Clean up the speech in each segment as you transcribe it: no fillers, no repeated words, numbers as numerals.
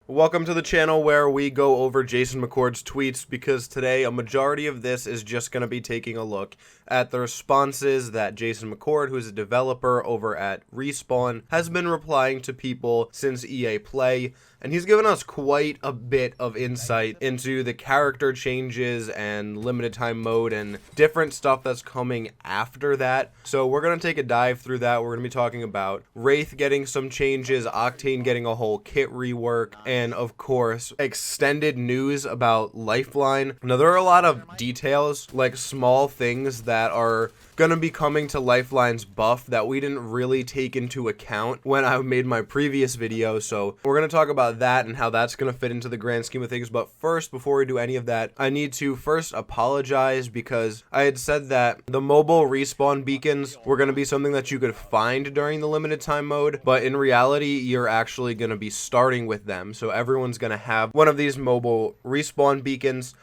Welcome to the channel where we go over Jason McCord's tweets, because today a majority of this is just going to be taking a look at the responses that Jason McCord, who is a developer over at Respawn, has been replying to people since EA Play. And he's given us quite a bit of insight into the character changes and limited time mode and different stuff that's coming after that. So we're going to take a dive through that. We're going to be talking about Wraith getting some changes, Octane getting a whole kit rework, and of course, extended news about Lifeline. Now, there are a lot of details, like small things that are going to be coming to Lifeline's buff that we didn't really take into account when I made my previous video. So we're going to talk about that and how that's going to fit into the grand scheme of things. But first, before we do any of that, I need to first apologize because I had said that the mobile respawn beacons were going to be something that you could find during the limited time mode, but in reality, you're actually going to be starting with them. So everyone's going to have one of these mobile respawn beacons,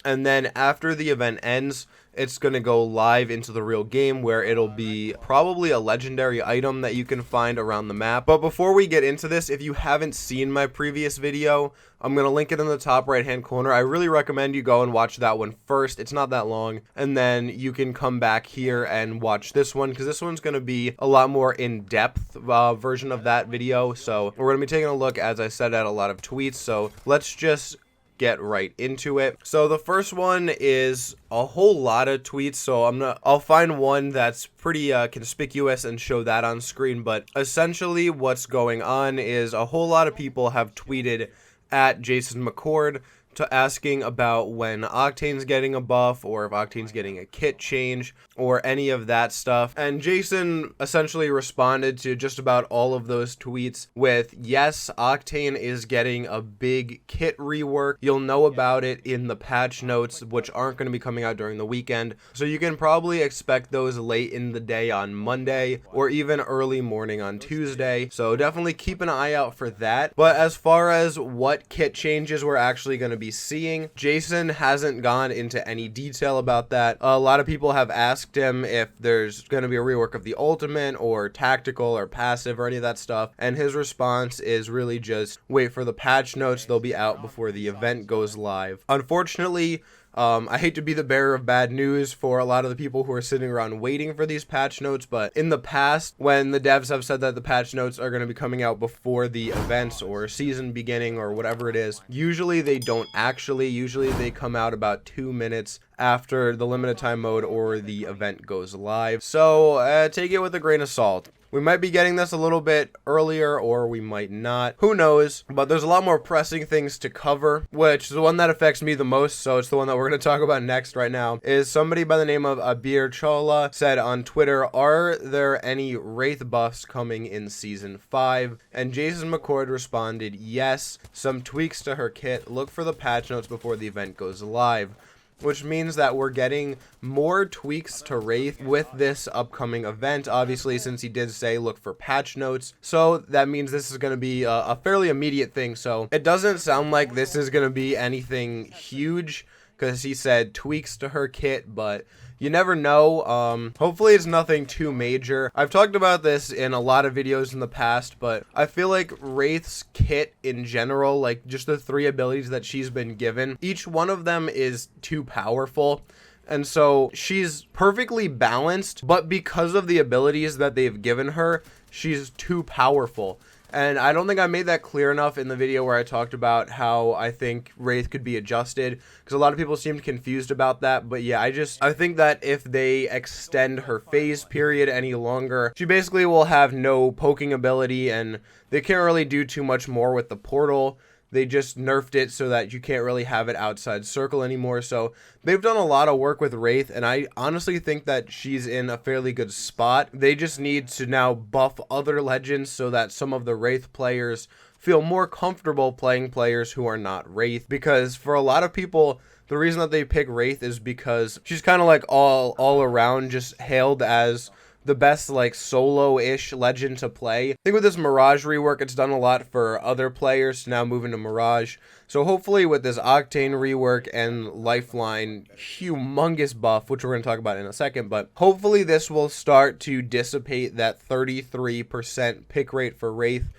and then after the event ends, it's going to go live into the real game where it'll be probably a legendary item that you can find around the map. But before we get into this, if you haven't seen my previous video, I'm going to link it in the top right hand corner. I really recommend you go and watch that one first. It's not that long. And then you can come back here and watch this one, because this one's going to be a lot more in-depth version of that video. So we're going to be taking a look, as I said, at a lot of tweets. So let's just get right into it. So the first one is a whole lot of tweets, so I'll find one that's pretty conspicuous and show that on screen. But essentially what's going on is a whole lot of people have tweeted at Jason McCord to asking about when Octane's getting a buff, or if Octane's getting a kit change, or any of that stuff. And Jason essentially responded to just about all of those tweets with, yes, Octane is getting a big kit rework. You'll know about it in the patch notes, which aren't going to be coming out during the weekend. So you can probably expect those late in the day on Monday, or even early morning on Tuesday. So definitely keep an eye out for that. But as far as what kit changes we're actually going to be seeing, Jason hasn't gone into any detail about that. A lot of people have asked him if there's going to be a rework of the ultimate or tactical or passive or any of that stuff, and his response is really just wait for the patch notes. They'll be out before the event goes live. Unfortunately, I hate to be the bearer of bad news for a lot of the people who are sitting around waiting for these patch notes, but in the past, when the devs have said that the patch notes are going to be coming out before the events or season beginning or whatever it is, usually they don't actually. Usually they come out about 2 minutes after the limited time mode or the event goes live. So take it with a grain of salt. We might be getting this a little bit earlier, or we might not. Who knows? But there's a lot more pressing things to cover, which the one that affects me the most, so it's the one that we're going to talk about next right now, is somebody by the name of Abir Chola said on Twitter, are there any Wraith buffs coming in Season 5? And Jason McCord responded, yes, some tweaks to her kit. Look for the patch notes before the event goes live. Which means that we're getting more tweaks to Wraith with this upcoming event, obviously, since he did say look for patch notes. So that means this is going to be a fairly immediate thing. So it doesn't sound like this is going to be anything huge, because he said tweaks to her kit, but you never know. Hopefully it's nothing too major. I've talked about this in a lot of videos in the past, but I feel like Wraith's kit in general, like just the 3 abilities that she's been given, each one of them is too powerful. And so she's perfectly balanced, but because of the abilities that they've given her, she's too powerful. And I don't think I made that clear enough in the video where I talked about how I think Wraith could be adjusted, because a lot of people seemed confused about that. But yeah, I think that if they extend her phase period any longer, she basically will have no poking ability, and they can't really do too much more with the portal. They just nerfed it so that you can't really have it outside circle anymore. So they've done a lot of work with Wraith, and I honestly think that she's in a fairly good spot. They just need to now buff other legends so that some of the Wraith players feel more comfortable playing players who are not Wraith. Because for a lot of people, the reason that they pick Wraith is because she's kind of like all around just hailed as the best like solo-ish legend to play. I think with this Mirage rework, it's done a lot for other players to now move into Mirage. So hopefully with this Octane rework and Lifeline humongous buff, which we're going to talk about in a second, but hopefully this will start to dissipate that 33% pick rate for Wraith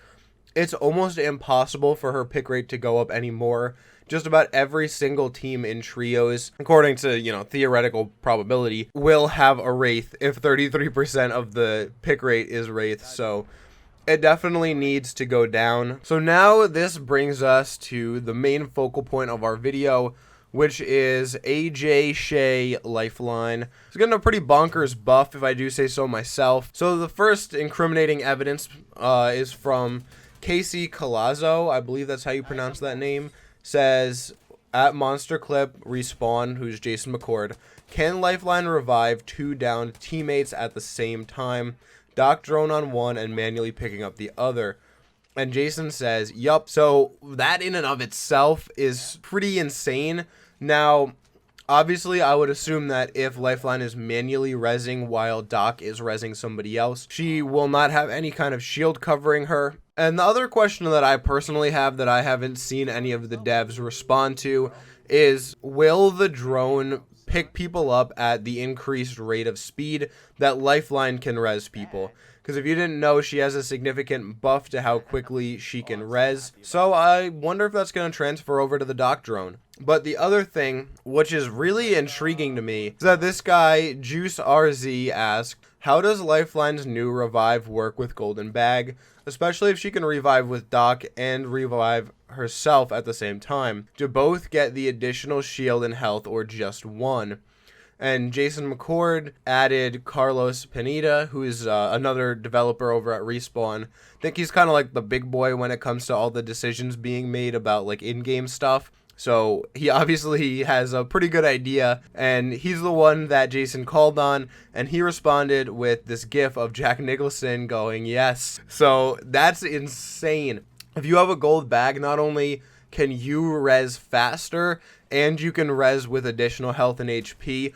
it's almost impossible for her pick rate to go up anymore. Just about every single team in trios, according to, theoretical probability, will have a Wraith if 33% of the pick rate is Wraith. So it definitely needs to go down. So now this brings us to the main focal point of our video, which is AJ Shea Lifeline. It's getting a pretty bonkers buff, if I do say so myself. So the first incriminating evidence is from Casey Colazzo, I believe that's how you pronounce that name. Says, at Monster Clip Respawn, who's Jason McCord, can Lifeline revive 2 downed teammates at the same time? Doc drone on one and manually picking up the other. And Jason says, yup. So that in and of itself is pretty insane. Now, obviously, I would assume that if Lifeline is manually rezzing while Doc is rezzing somebody else, she will not have any kind of shield covering her. And the other question that I personally have that I haven't seen any of the devs respond to is, will the drone pick people up at the increased rate of speed that Lifeline can res people? Because if you didn't know, she has a significant buff to how quickly she can res. So I wonder if that's going to transfer over to the Doc drone. But the other thing, which is really intriguing to me, is that this guy, Juice RZ, asked, how does Lifeline's new revive work with Golden Bag? Especially if she can revive with Doc and revive herself at the same time. Do both get the additional shield and health, or just one? And Jason McCord added Carlos Pineda, who is another developer over at Respawn. I think he's kind of like the big boy when it comes to all the decisions being made about like in-game stuff. So he obviously has a pretty good idea, and he's the one that Jason called on, and he responded with this gif of Jack Nicholson going, yes. So that's insane. If you have a gold bag, not only can you res faster, and you can res with additional health and HP,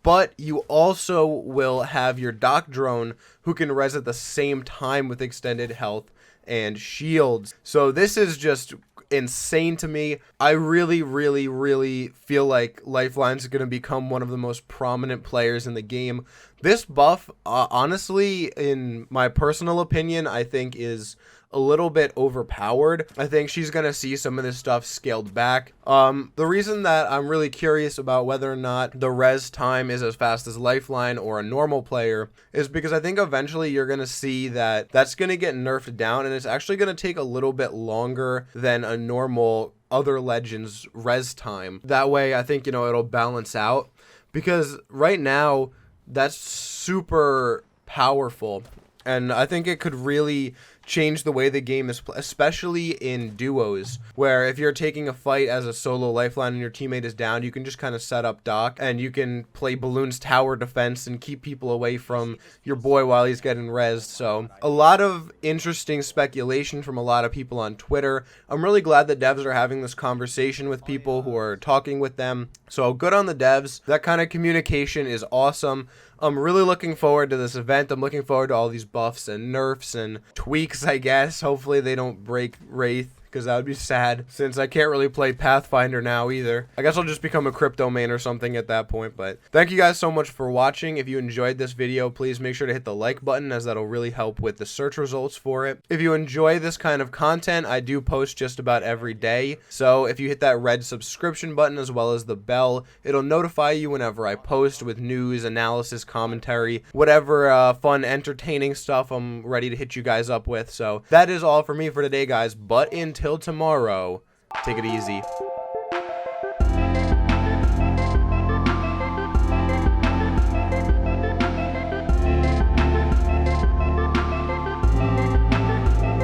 but you also will have your Doc drone who can res at the same time with extended health and shields. So this is just insane to me. I really, really, really feel like Lifeline's going to become one of the most prominent players in the game. This buff, honestly, in my personal opinion, I think is a little bit overpowered. I think she's going to see some of this stuff scaled back. The reason that I'm really curious about whether or not the res time is as fast as Lifeline or a normal player is because I think eventually you're going to see that that's going to get nerfed down, and it's actually going to take a little bit longer than a normal other Legends res time. That way, I think, it'll balance out, because right now that's super powerful, and I think it could really change the way the game is especially in duos, where if you're taking a fight as a solo Lifeline and your teammate is down, you can just kind of set up Doc and you can play Balloon's tower defense and keep people away from your boy while he's getting rezzed. So a lot of interesting speculation from a lot of people on Twitter. I'm really glad that devs are having this conversation with people who are talking with them. So good on the devs. That kind of communication is awesome. I'm really looking forward to this event. I'm looking forward to all these buffs and nerfs and tweaks, I guess. Hopefully they don't break Wraith, because that would be sad, since I can't really play Pathfinder now either. I guess I'll just become a crypto main or something at that point. But thank you guys so much for watching. If you enjoyed this video, please make sure to hit the like button, as that'll really help with the search results for it. If you enjoy this kind of content, I do post just about every day. So if you hit that red subscription button as well as the bell, it'll notify you whenever I post with news, analysis, commentary, whatever fun, entertaining stuff I'm ready to hit you guys up with. So that is all for me for today, guys. But until tomorrow, take it easy.